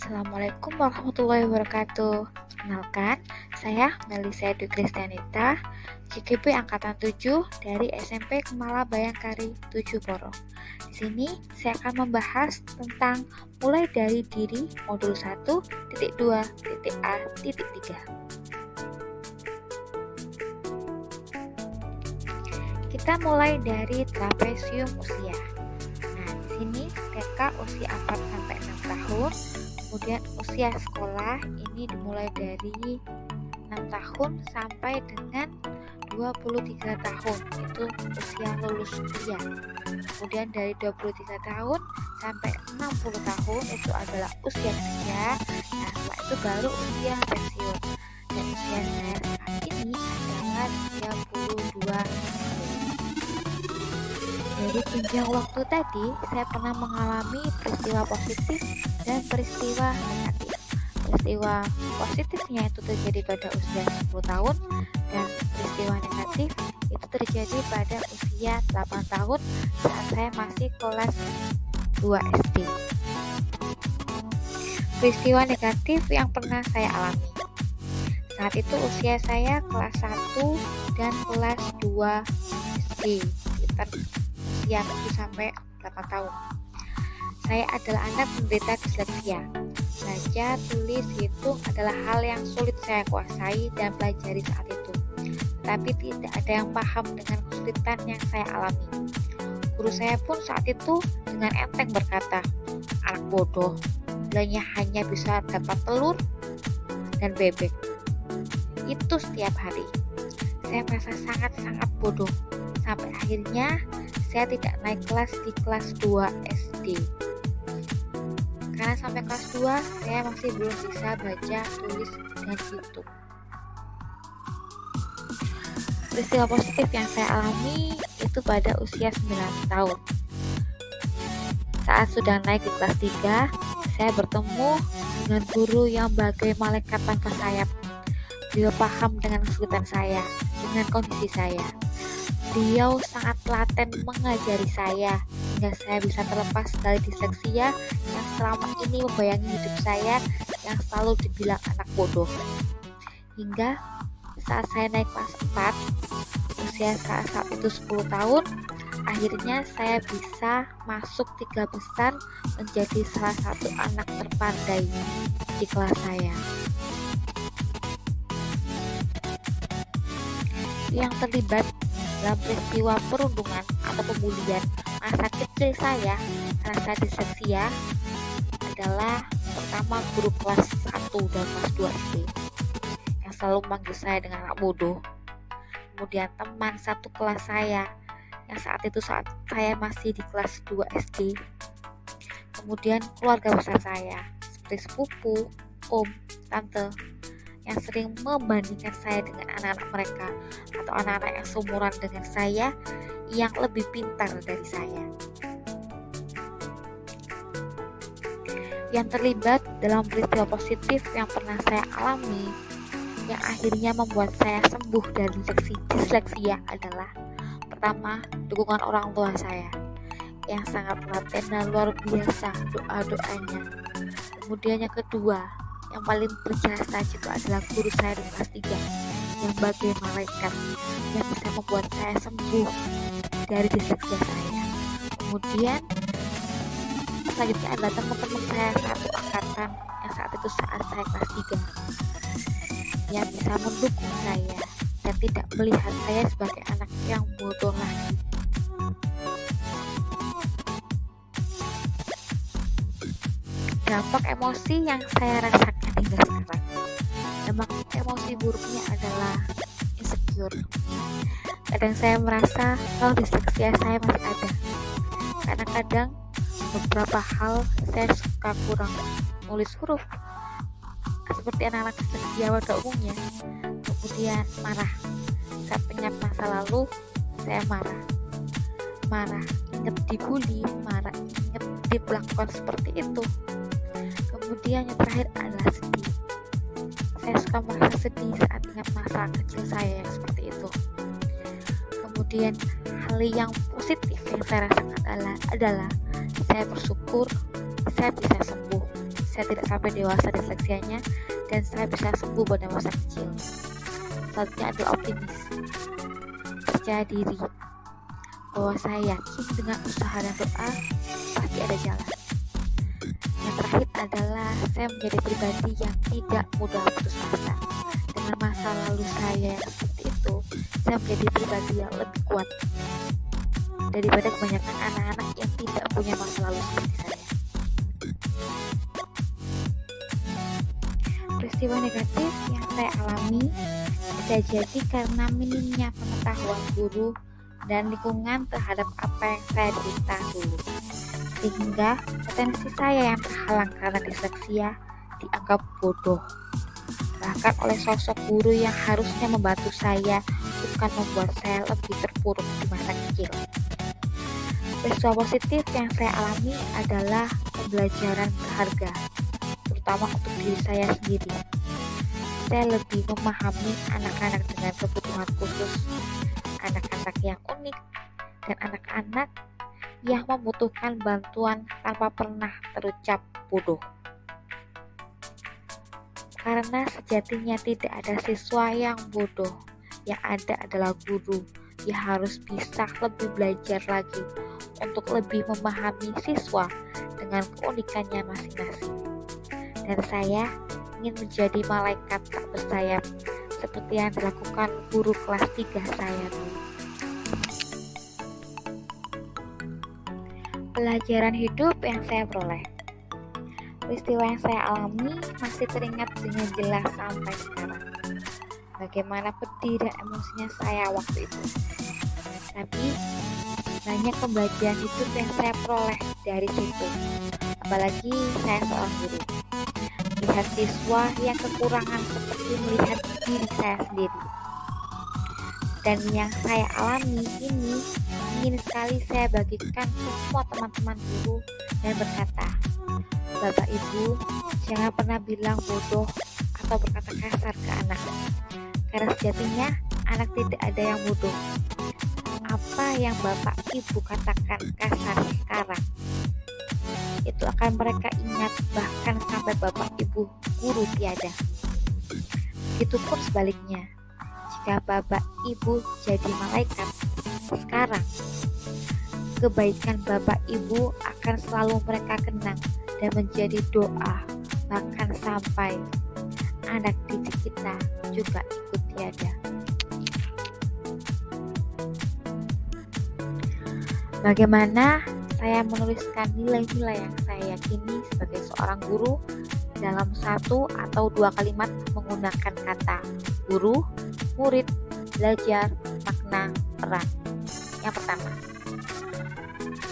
Assalamualaikum warahmatullahi wabarakatuh. Kenalkan, saya Melisa Dwi Kristianita, JKP Angkatan 7 dari SMP Kemala Bayangkari 7 Porong. Di sini saya akan membahas tentang mulai dari diri modul 1.2.A.3. Kita mulai dari trapesium usia. Nah, di sini TK usia 4 sampai 6 tahun. Kemudian usia sekolah ini dimulai dari 6 tahun sampai dengan 23 tahun, itu usia lulus kuliah. Kemudian dari 23 tahun sampai 60 tahun itu adalah usia kerja. Nah, setelah itu baru usia pensiun. Dan usia saya saat ini adalah 32 tahun. Dari jenjang waktu tadi, saya pernah mengalami peristiwa positif dan peristiwa negatif. Peristiwa positifnya itu terjadi pada usia 10 tahun dan peristiwa negatif itu terjadi pada usia 8 tahun saat saya masih kelas 2 SD. Peristiwa negatif yang pernah saya alami. Saat itu usia saya kelas 1 dan kelas 2 SD, sekitar usia 7 sampai 8 tahun. Saya adalah anak penderita disleksia. Baca, tulis, hitung adalah hal yang sulit saya kuasai dan pelajari saat itu. Tapi tidak ada yang paham dengan kesulitan yang saya alami. Guru saya pun saat itu dengan enteng berkata, "Anak bodoh, nilainya hanya bisa dapat telur dan bebek." Itu setiap hari. Saya merasa sangat-sangat bodoh. Sampai akhirnya saya tidak naik kelas di kelas 2 SD. Karena sampai kelas 2 saya masih belum bisa baca, tulis, dan hitung. Peristiwa positif yang saya alami itu pada usia 9 tahun. Saat sudah naik di kelas 3, saya bertemu dengan guru yang bagai malaikat tanpa sayap. Beliau paham dengan kesulitan saya, dengan kondisi saya. Beliau sangat telaten mengajari saya hingga saya bisa terlepas dari disleksia yang selama ini membayangi hidup saya, yang selalu dibilang anak bodoh. Hingga saat saya naik kelas 4, usia saat itu 10 tahun, akhirnya saya bisa masuk 3 besar menjadi salah satu anak terpandai di kelas saya. Yang terlibat dalam peristiwa perundungan atau pembulian masa kecil saya karena saya disleksia adalah pertama guru kelas 1 dan kelas 2 SD yang selalu memanggil saya dengan anak bodoh. Kemudian teman satu kelas saya yang saat saya masih di kelas 2 SD. Kemudian keluarga besar saya seperti sepupu, om, tante yang sering membandingkan saya dengan anak-anak mereka atau anak-anak yang seumuran dengan saya yang lebih pintar dari saya. Yang terlibat dalam peristiwa positif yang pernah saya alami yang akhirnya membuat saya sembuh dari disleksia adalah pertama, dukungan orang tua saya yang sangat telaten dan luar biasa doa-doanya. Kemudian yang kedua, yang paling berjasa juga adalah guru saya di kelas 3 yang bagai malaikat yang bisa membuat saya sembuh dari disleksia saya. Kemudian selanjutnya adalah teman-teman saya satu angkatan yang saat saya kelas 3 yang bisa mendukung saya dan tidak melihat saya sebagai anak yang bodoh lagi. Dampak emosi yang saya rasakan hingga sekarang. Dampak emosi buruknya adalah insecure. Kadang saya merasa kalau disleksia saya masih ada. Karena kadang beberapa hal saya suka kurang nulis huruf seperti anak-anak disleksia pada umumnya. Kemudian marah. Saat ingat masa lalu, saya marah, ingat dibully, marah, ingat diperlakukan seperti itu. Kemudian yang terakhir adalah sedih. Saya suka merasa sedih saat ingat masa kecil saya yang seperti itu. Kemudian hal yang positif yang saya rasakan adalah saya bersyukur saya bisa sembuh, saya tidak sampai dewasa disleksianya dan saya bisa sembuh pada masa kecil. Selanjutnya adalah optimis, percaya diri, bahwa saya yakin dengan usaha dan doa pasti ada jalan. Yang terakhir adalah saya menjadi pribadi yang tidak mudah putus asa. Dengan masa lalu saya yang seperti itu, saya menjadi pribadi yang lebih kuat daripada kebanyakan anak-anak yang tidak punya masa lalu seperti saya. Peristiwa negatif yang saya alami bisa jadi karena minimnya pengetahuan guru dan lingkungan terhadap apa yang saya derita dulu, sehingga potensi saya yang terhalang karena disleksia dianggap bodoh, bahkan oleh sosok guru yang harusnya membantu saya, bukan membuat saya lebih terpuruk di masa kecil. Peristiwa positif yang saya alami adalah pembelajaran berharga, terutama untuk diri saya sendiri. Saya lebih memahami anak-anak dengan kebutuhan khusus, anak-anak yang unik, dan anak-anak yang membutuhkan bantuan tanpa pernah terucap bodoh. Karena sejatinya tidak ada siswa yang bodoh, yang ada adalah guru yang harus bisa lebih belajar lagi untuk lebih memahami siswa dengan keunikannya masing-masing. Dan saya ingin menjadi malaikat tak bersayap seperti yang dilakukan guru kelas 3 saya dulu. Pelajaran hidup yang saya peroleh. Peristiwa yang saya alami masih teringat dengan jelas sampai sekarang. Bagaimana pedih dan emosinya saya waktu itu. Tapi banyak pembelajaran hidup yang saya peroleh dari situ. Apalagi saya seorang guru. Melihat siswa yang kekurangan seperti melihat diri saya sendiri. Dan yang saya alami ini ingin sekali saya bagikan ke semua teman-teman guru dan berkata, Bapak Ibu, jangan pernah bilang bodoh atau berkata kasar ke anak. Karena sejatinya anak tidak ada yang bodoh. Apa yang Bapak Ibu katakan kasar sekarang, itu akan mereka ingat bahkan sampai Bapak Ibu guru tiada. Begitupun sebaliknya, jika Bapak Ibu jadi malaikat sekarang, kebaikan Bapak Ibu akan selalu mereka kenang dan menjadi doa, bahkan sampai anak didik kita juga ikut tiada. Bagaimana saya menuliskan nilai-nilai yang saya yakini sebagai seorang guru dalam satu atau dua kalimat menggunakan kata guru, murid, belajar, makna, peran. Yang pertama,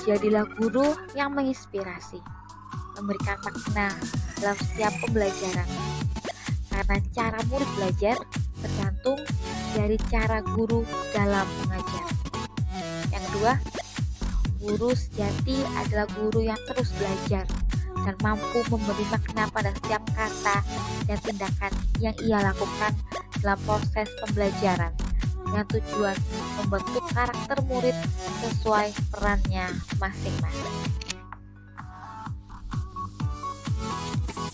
jadilah guru yang menginspirasi, memberikan makna dalam setiap pembelajaran. Karena cara murid belajar tergantung dari cara guru dalam mengajar. Yang kedua, guru sejati adalah guru yang terus belajar dan mampu memberi makna pada setiap kata dan tindakan yang ia lakukan dalam proses pembelajaran dengan tujuan membentuk karakter murid sesuai perannya masing-masing.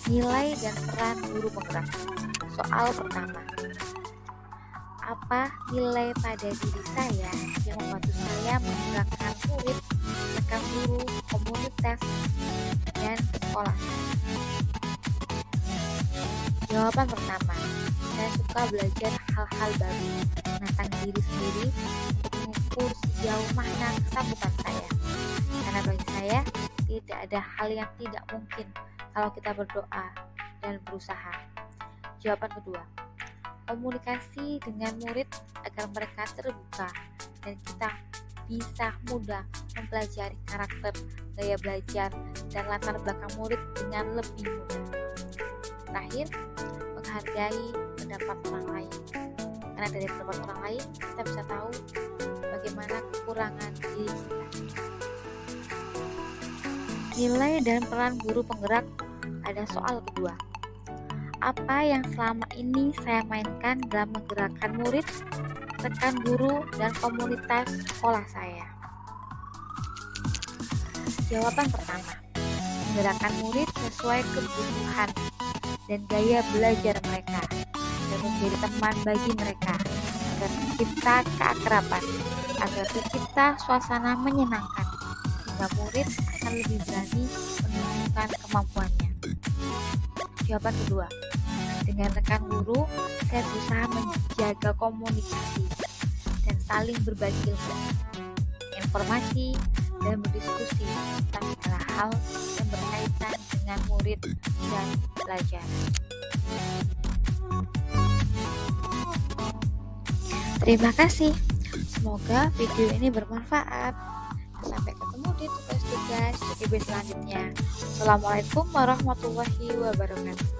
Nilai dan peran guru penggerak. Soal pertama, apa nilai pada diri saya yang membantu saya menggerakkan murid, rekan guru, komunitas, dan sekolah? Jawaban pertama, saya suka belajar hal-hal baru, menantang diri sendiri untuk mengukur sejauh mana kesanggupan saya. Karena bagi saya, tidak ada hal yang tidak mungkin kalau kita berdoa dan berusaha. Jawaban kedua, komunikasi dengan murid agar mereka terbuka dan kita bisa mudah mempelajari karakter, gaya belajar, dan latar belakang murid dengan lebih mudah. Terakhir, menghargai pendapat orang lain. Karena dari pendapat orang lain, kita bisa tahu bagaimana kekurangan diri kita. Nilai dan peran guru penggerak ada soal kedua. Apa yang selama ini saya mainkan dalam menggerakkan murid, rekan guru, dan komunitas sekolah saya? Jawaban pertama, menggerakkan murid sesuai kebutuhan dan gaya belajar mereka, dan menjadi teman bagi mereka, agar tercipta keakraban, agar tercipta suasana menyenangkan, sehingga murid akan lebih berani menunjukkan kemampuannya. Jawaban kedua, dengan rekan guru, saya berusaha menjaga komunikasi dan saling berbagi ilmu, informasi, dan berdiskusi tentang segala hal yang berkaitan dengan murid dan pelajaran. Terima kasih. Semoga video ini bermanfaat. Sampai ketemu di tugas-tugas CTB selanjutnya. Assalamualaikum warahmatullahi wabarakatuh.